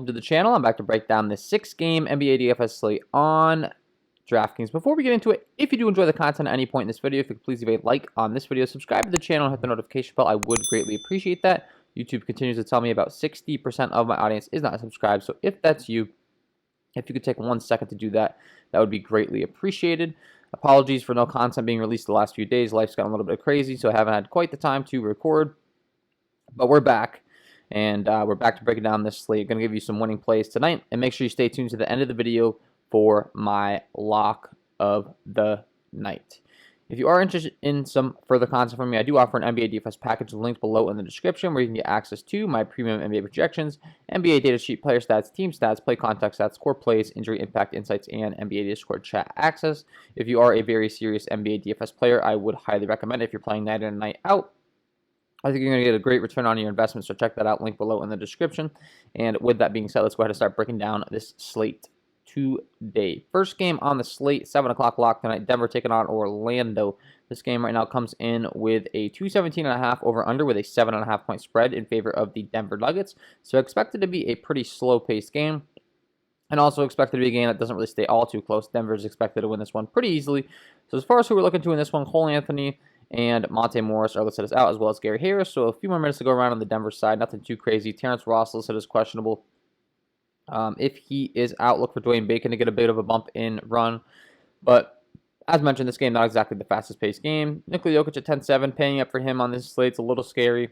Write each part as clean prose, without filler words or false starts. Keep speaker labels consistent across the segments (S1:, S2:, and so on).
S1: welcome to the channel. I'm back to break down the 6-game NBA DFS slate on DraftKings. Before we get into it, if you do enjoy the content at any point in this video, if you could please leave a like on this video, subscribe to the channel, and hit the notification bell, I would greatly appreciate that. YouTube continues to tell me about 60% of my audience is not subscribed, so if that's you, if you could take 1 second to do that, that would be greatly appreciated. Apologies for no content being released the last few days. Life's gotten a little bit crazy, so I haven't had quite the time to record, but we're back. And we're back to breaking down this slate. Going to give you some winning plays tonight. And make sure you stay tuned to the end of the video for my lock of the night. If you are interested in some further content from me, I do offer an NBA DFS package. Link below in the description where you can get access to my premium NBA projections, NBA data sheet, player stats, team stats, play context stats, core plays, injury impact insights, and NBA Discord chat access. If you are a very serious NBA DFS player, I would highly recommend it if you're playing night in and night out. I think you're going to get a great return on your investment, so check that out, link below in the description. And with that being said, let's go ahead and start breaking down this slate today. First game on the slate, 7 o'clock lock tonight, Denver taking on Orlando. This game right now comes in with a 217.5 over-under with a 7.5 point spread in favor of the Denver Nuggets. So expected to be a pretty slow-paced game. And also expected to be a game that doesn't really stay all too close. Denver is expected to win this one pretty easily. So as far as who we're looking to in this one, Cole Anthony and Monte Morris are listed as out, as well as Gary Harris. So a few more minutes to go around on the Denver side. Nothing too crazy. Terrence Ross listed as questionable. If he is out, look for Dwayne Bacon to get a bit of a bump in run. But as mentioned, this game not exactly the fastest paced game. Nikola Jokic at 10-7, paying up for him on this slate. It's a little scary.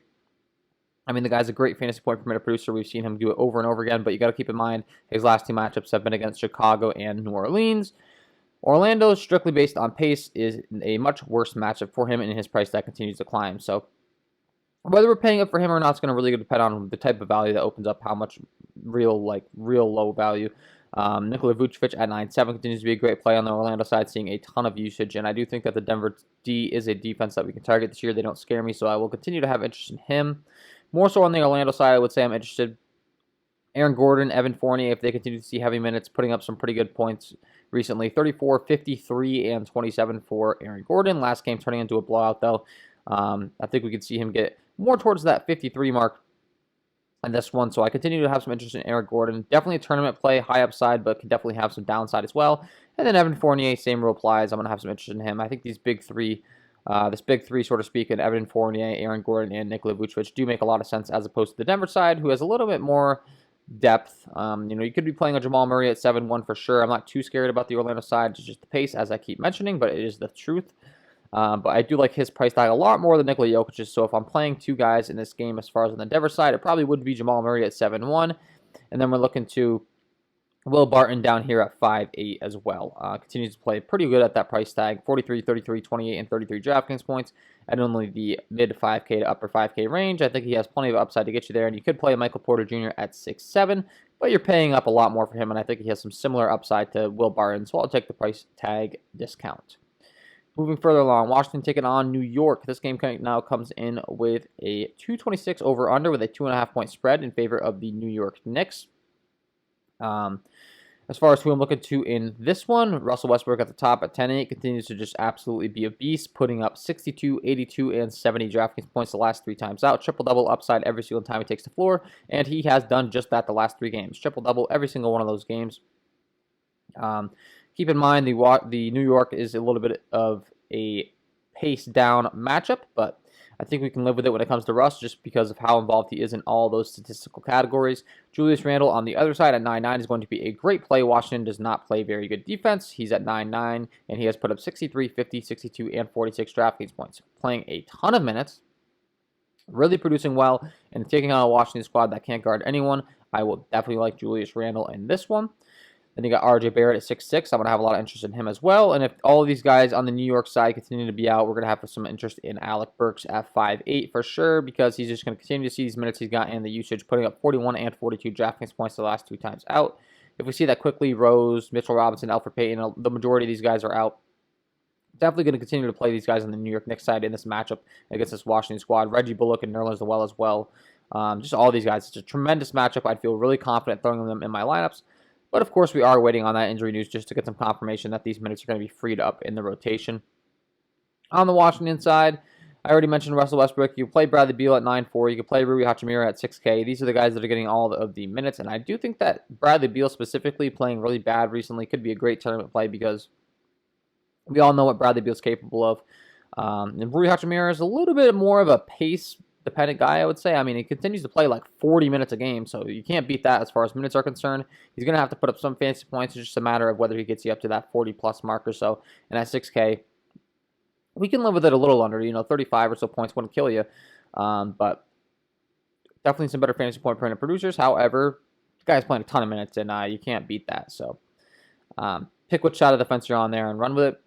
S1: I mean, the guy's a great fantasy point per minute producer. We've seen him do it over and over again. But you got to keep in mind his last two matchups have been against Chicago and New Orleans. Orlando, strictly based on pace, is a much worse matchup for him, and his price tag continues to climb. So whether we're paying up for him or not is going to really depend on the type of value that opens up, how much real low value. Nikola Vucevic at 9-7 continues to be a great play on the Orlando side, seeing a ton of usage, and I do think that the Denver D is a defense that we can target this year. They don't scare me, so I will continue to have interest in him. More so on the Orlando side, I would say I'm interested. Aaron Gordon, Evan Fournier, if they continue to see heavy minutes, putting up some pretty good points recently. 34, 53, and 27 for Aaron Gordon. Last game turning into a blowout, though. I think we could see him get more towards that 53 mark in this one. So I continue to have some interest in Aaron Gordon. Definitely a tournament play, high upside, but can definitely have some downside as well. And then Evan Fournier, same rule applies. I'm going to have some interest in him. I think these big three, so to speak, in Evan Fournier, Aaron Gordon, and Nikola Vucevic do make a lot of sense as opposed to the Denver side, who has a little bit more depth. You could be playing a Jamal Murray at 7-1 for sure. I'm not too scared about the Orlando side. It's just the pace, as I keep mentioning, but it is the truth. But I do like his price tag a lot more than Nikola Jokic's. So if I'm playing two guys in this game as far as on the Denver side, it probably would be Jamal Murray at 7-1. And then we're looking to Will Barton down here at 5-8 as well. Continues to play pretty good at that price tag. 43, 33, 28, and 33 DraftKings points at only the mid 5K to upper 5K range. I think he has plenty of upside to get you there. And you could play Michael Porter Jr. at 6-7, but you're paying up a lot more for him. And I think he has some similar upside to Will Barton. So I'll take the price tag discount. Moving further along, Washington taking on New York. This game now comes in with a 226 over-under with a 2.5 point spread in favor of the New York Knicks. As far as who I'm looking to in this one, Russell Westbrook at the top at 10-8 continues to just absolutely be a beast, putting up 62, 82, and 70 DraftKings points the last 3 times out. Triple-double upside every single time he takes the floor, and he has done just that the last 3 games. Triple-double every single one of those games. Keep in mind the New York is a little bit of a pace-down matchup, but I think we can live with it when it comes to Russ just because of how involved he is in all those statistical categories. Julius Randle on the other side at 9-9 is going to be a great play. Washington does not play very good defense. He's at 9-9, and he has put up 63, 50, 62, and 46 DraftKings points. Playing a ton of minutes, really producing well, and taking on a Washington squad that can't guard anyone. I will definitely like Julius Randle in this one. Then you got RJ Barrett at 6'6". I'm going to have a lot of interest in him as well. And if all of these guys on the New York side continue to be out, we're going to have some interest in Alec Burks at 5'8" for sure, because he's just going to continue to see these minutes he's got and the usage, putting up 41 and 42 DraftKings points the last 2 times out. If we see that quickly, Rose, Mitchell Robinson, Elfrid Payton, the majority of these guys are out. Definitely going to continue to play these guys on the New York Knicks side in this matchup against this Washington squad. Reggie Bullock and Nerlens Noel as well. Just all these guys. It's a tremendous matchup. I'd feel really confident throwing them in my lineups. But, of course, we are waiting on that injury news just to get some confirmation that these minutes are going to be freed up in the rotation. On the Washington side, I already mentioned Russell Westbrook. You play Bradley Beal at 9.4. You can play Rui Hachimura at 6K. These are the guys that are getting all of the minutes, and I do think that Bradley Beal specifically playing really bad recently could be a great tournament play because we all know what Bradley Beal's capable of. And Rui Hachimura is a little bit more of a pace-dependent guy, I would say. I mean, he continues to play like 40 minutes a game, so you can't beat that as far as minutes are concerned. He's going to have to put up some fancy points. It's just a matter of whether he gets you up to that 40-plus mark or so. And at 6K, we can live with it a little under. 35 or so points wouldn't kill you. But definitely some better fantasy point per minute producers. However, the guy's playing a ton of minutes, and you can't beat that. So pick which side of the fence you're on there and run with it.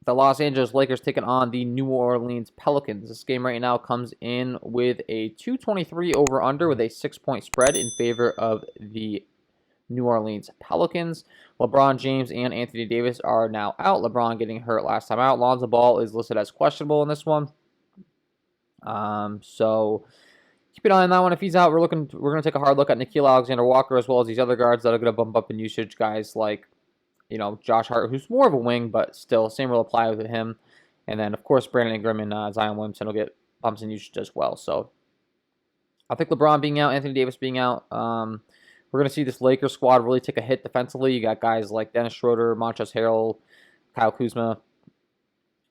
S1: The Los Angeles Lakers taking on the New Orleans Pelicans. This game right now comes in with a 223 over-under with a 6-point spread in favor of the New Orleans Pelicans. LeBron James and Anthony Davis are now out. LeBron getting hurt last time out. Lonzo Ball is listed as questionable in this one. So keep an eye on that one. If he's out, we're going to take a hard look at Nickeil Alexander-Walker as well as these other guards that are going to bump up in usage. Guys like Josh Hart, who's more of a wing, but still, same will apply with him. And then, of course, Brandon Ingram and Zion Williamson will get bumps in usage as well. So I think LeBron being out, Anthony Davis being out, we're going to see this Lakers squad really take a hit defensively. You got guys like Dennis Schroeder, Montrezl Harrell, Kyle Kuzma.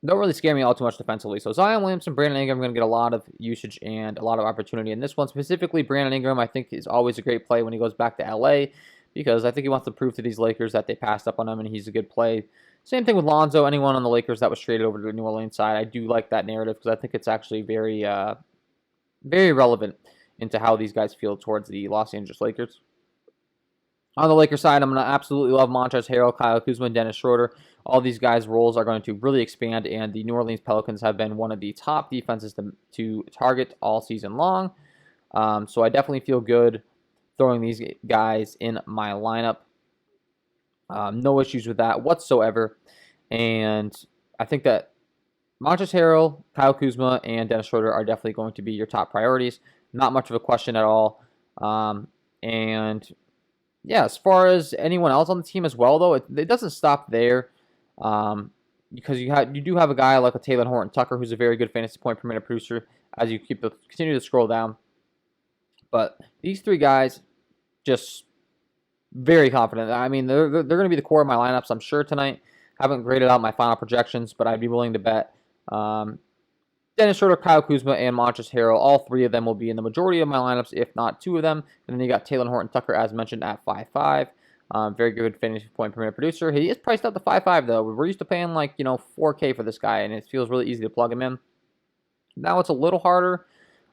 S1: Don't really scare me all too much defensively. So Zion Williamson, Brandon Ingram are going to get a lot of usage and a lot of opportunity. In this one specifically, Brandon Ingram, I think, is always a great play when he goes back to LA. Because I think he wants to prove to these Lakers that they passed up on him and he's a good play. Same thing with Lonzo. Anyone on the Lakers that was traded over to the New Orleans side, I do like that narrative because I think it's actually very, very relevant into how these guys feel towards the Los Angeles Lakers. On the Lakers side, I'm going to absolutely love Montrezl Harrell, Kyle Kuzma, and Dennis Schroeder. All these guys' roles are going to really expand, and the New Orleans Pelicans have been one of the top defenses to target all season long. So I definitely feel good throwing these guys in my lineup. No issues with that whatsoever. And I think that Montrezl Harrell, Kyle Kuzma, and Dennis Schroeder are definitely going to be your top priorities. Not much of a question at all. And yeah, as far as anyone else on the team as well, though, it doesn't stop there. Because you do have a guy like a Taylor Horton Tucker, who's a very good fantasy point per minute producer, as you continue to scroll down. But these three guys, just very confident. I mean, they're going to be the core of my lineups, I'm sure, tonight. Haven't graded out my final projections, but I'd be willing to bet Dennis Schroeder, Kyle Kuzma, and Montrezl Harrell. All three of them will be in the majority of my lineups, if not two of them. And then you got Taylor Horton Tucker, as mentioned, at 5.5. Very good fantasy point per minute producer. He is priced up to 5.5, though. We're used to paying like, $4K for this guy, and it feels really easy to plug him in. Now it's a little harder.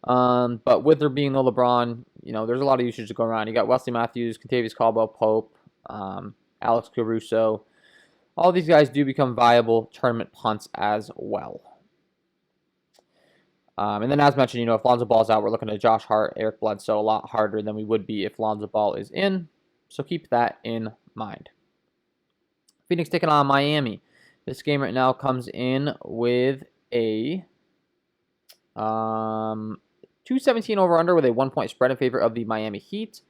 S1: But with there being no LeBron, there's a lot of usage to go around. You got Wesley Matthews, Kentavious Caldwell-Pope, Alex Caruso. All these guys do become viable tournament punts as well. And then as mentioned, if Lonzo Ball's out, we're looking at Josh Hart, Eric Bledsoe, a lot harder than we would be if Lonzo Ball is in. So keep that in mind. Phoenix taking on Miami. This game right now comes in with a 217 over-under with a 1-point spread in favor of the Miami Heat.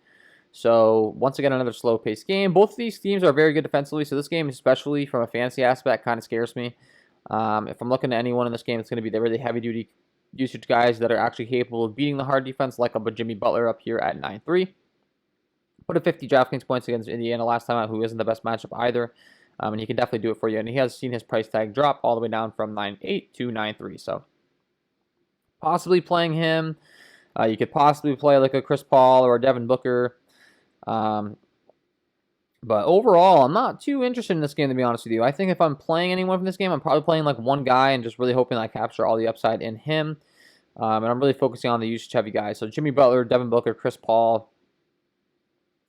S1: So, once again, another slow-paced game. Both of these teams are very good defensively, so this game, especially from a fantasy aspect, kind of scares me. If I'm looking at anyone in this game, it's going to be the really heavy-duty usage guys that are actually capable of beating the hard defense, like a Jimmy Butler up here at 9.3. Put a 50 DraftKings points against Indiana last time out, who isn't the best matchup either. And he can definitely do it for you. And he has seen his price tag drop all the way down from 9.8 to 9.3. So, possibly playing him. You could possibly play like a Chris Paul or a Devin Booker. But overall, I'm not too interested in this game, to be honest with you. I think if I'm playing anyone from this game, I'm probably playing like one guy and just really hoping I capture all the upside in him. And I'm really focusing on the usage-heavy guys. So Jimmy Butler, Devin Booker, Chris Paul.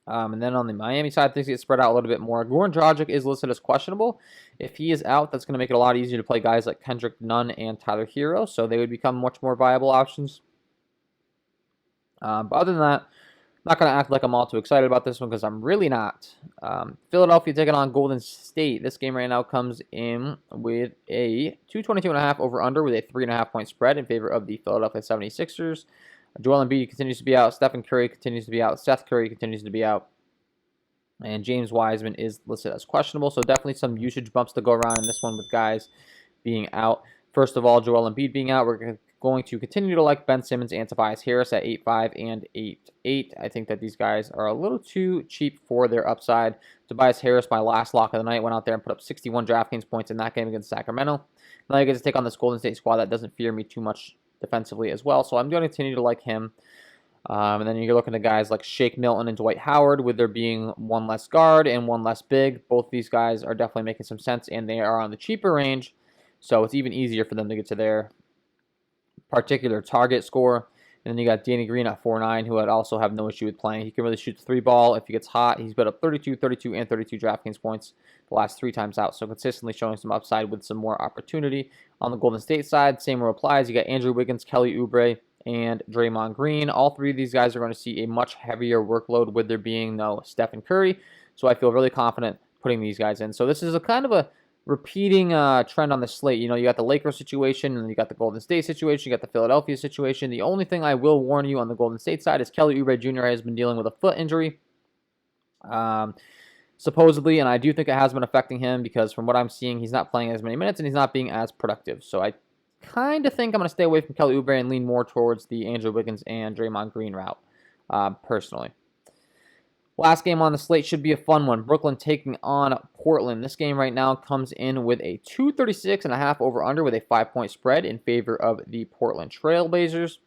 S1: And then on the Miami side, things get spread out a little bit more. Goran Dragic is listed as questionable. If he is out, that's going to make it a lot easier to play guys like Kendrick Nunn and Tyler Hero. So they would become much more viable options. But other than that, I'm not going to act like I'm all too excited about this one because I'm really not. Philadelphia taking on Golden State. This game right now comes in with a 222.5 over-under with a 3.5-point spread in favor of the Philadelphia 76ers. Joel Embiid continues to be out. Stephen Curry continues to be out. Seth Curry continues to be out. And James Wiseman is listed as questionable. So definitely some usage bumps to go around in this one with guys being out. First of all, Joel Embiid being out, we're going to continue to like Ben Simmons and Tobias Harris at 8.5 and 8.8. I think that these guys are a little too cheap for their upside. Tobias Harris, my last lock of the night, went out there and put up 61 DraftKings points in that game against Sacramento. Now you get to take on this Golden State squad that doesn't fear me too much defensively as well, so I'm going to continue to like him. And then you're looking at guys like Shake Milton and Dwight Howard, with there being one less guard and one less big. Both these guys are definitely making some sense, and they are on the cheaper range, so it's even easier for them to get to their particular target score. And then you got Danny Green at 4.9, who I'd also have no issue with playing. He can really shoot the three ball if he gets hot. He's put up 32, 32, and 32 DraftKings points the last 3 times out, so consistently showing some upside with some more opportunity. On the Golden State side, same rule applies. You got Andrew Wiggins, Kelly Oubre, and Draymond Green. All 3 of these guys are going to see a much heavier workload, with there being no Stephen Curry, so I feel really confident putting these guys in. So this is a kind of a repeating trend on the slate. You know, you got the Lakers situation, and then you got the Golden State situation, you got the Philadelphia situation. The only thing I will warn you on the Golden State side is Kelly Oubre Jr. has been dealing with a foot injury, supposedly, and I do think it has been affecting him, because from what I'm seeing, he's not playing as many minutes and he's not being as productive. So I kind of think I'm going to stay away from Kelly Oubre and lean more towards the Andrew Wiggins and Draymond Green route, personally. Last game on the slate should be a fun one. Brooklyn taking on Portland. This game right now comes in with a 236.5 over-under with a 5-point spread in favor of the Portland Trailblazers.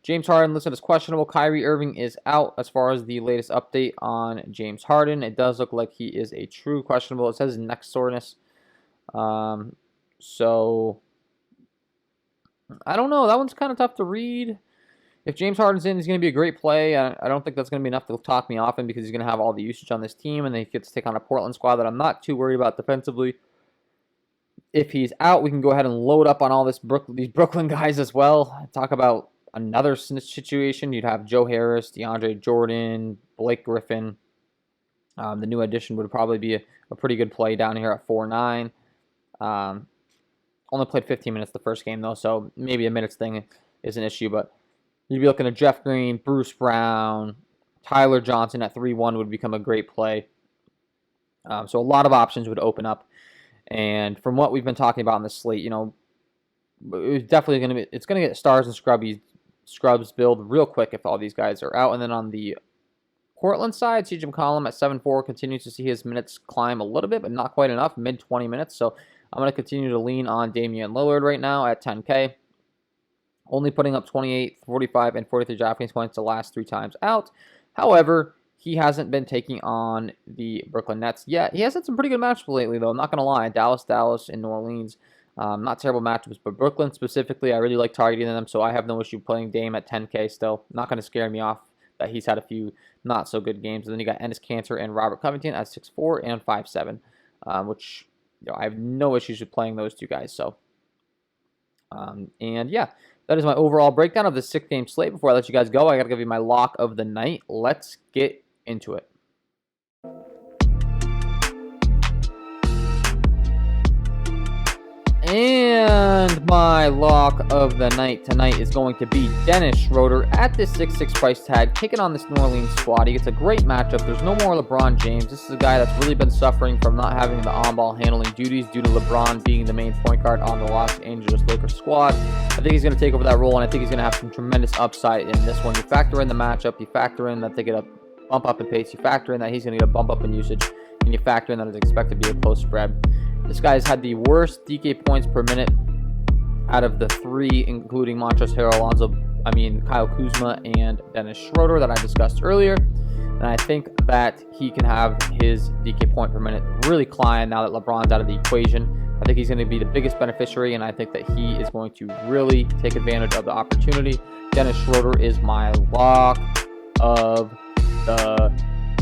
S1: James Harden listed as questionable. Kyrie Irving is out as far as the latest update on James Harden. It does look like he is a true questionable. It says neck soreness. So, I don't know. That one's kind of tough to read. If James Harden's in, he's going to be a great play. I don't think that's going to be enough to talk me off him, because he's going to have all the usage on this team, and then he gets to take on a Portland squad that I'm not too worried about defensively. If he's out, we can go ahead and load up on all these Brooklyn guys as well. Talk about another situation. You'd have Joe Harris, DeAndre Jordan, Blake Griffin. The new addition would probably be a pretty good play down here at 4.9. Only played 15 minutes the first game, though, so maybe a minutes thing is an issue, but you'd be looking at Jeff Green, Bruce Brown, Tyler Johnson at 3.1 would become a great play. So a lot of options would open up. And from what we've been talking about on the slate, you know, it's definitely going to be, it's going to get stars and scrubs build real quick if all these guys are out. And then on the Portland side, CJ McCollum at 7.4 continues to see his minutes climb a little bit, but not quite enough, mid 20 minutes. So I'm going to continue to lean on Damian Lillard right now at 10K. Only putting up 28, 45, and 43 DraftKings points the last 3 times out. However, he hasn't been taking on the Brooklyn Nets yet. He has had some pretty good matchups lately, though. I'm not going to lie. Dallas, and New Orleans, not terrible matchups. But Brooklyn specifically, I really like targeting them, so I have no issue playing Dame at 10K still. Not going to scare me off that he's had a few not-so-good games. And then you got Enes Kanter and Robert Covington at 6.4 and 5.7, which, you know, I have no issues with playing those 2 guys. So, and yeah. That is my overall breakdown of the 6-game slate. Before I let you guys go, I got to give you my lock of the night. Let's get into it. And my lock of the night tonight is going to be Dennis Schroeder at this 6.6 price tag, taking on this New Orleans squad. He gets a great matchup. There's no more LeBron James. This is a guy that's really been suffering from not having the on-ball handling duties due to LeBron being the main point guard on the Los Angeles Lakers squad. I think he's going to take over that role, and I think he's going to have some tremendous upside in this one. You factor in the matchup, you factor in that they get a bump up in pace, you factor in that he's going to get a bump up in usage, and you factor in that it's expected to be a close spread. This guy's had the worst DK points per minute out of the 3, including Montrezl Harrell, Kyle Kuzma, and Dennis Schroeder that I discussed earlier. And I think that he can have his DK point per minute really climb now that LeBron's out of the equation. I think he's going to be the biggest beneficiary, and I think that he is going to really take advantage of the opportunity. Dennis Schroeder is my lock of the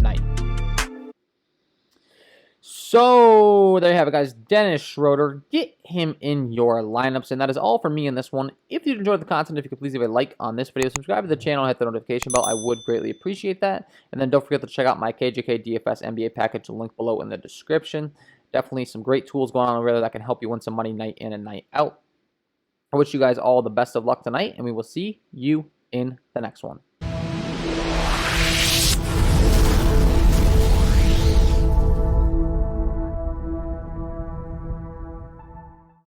S1: night. So, there you have it, guys. Dennis Schroeder. Get him in your lineups. And that is all for me in this one. If you enjoyed the content, if you could please leave a like on this video, subscribe to the channel, hit the notification bell. I would greatly appreciate that. And then don't forget to check out my KJK DFS NBA package, link below in the description. Definitely some great tools going on over there that can help you win some money night in and night out. I wish you guys all the best of luck tonight, and we will see you in the next one.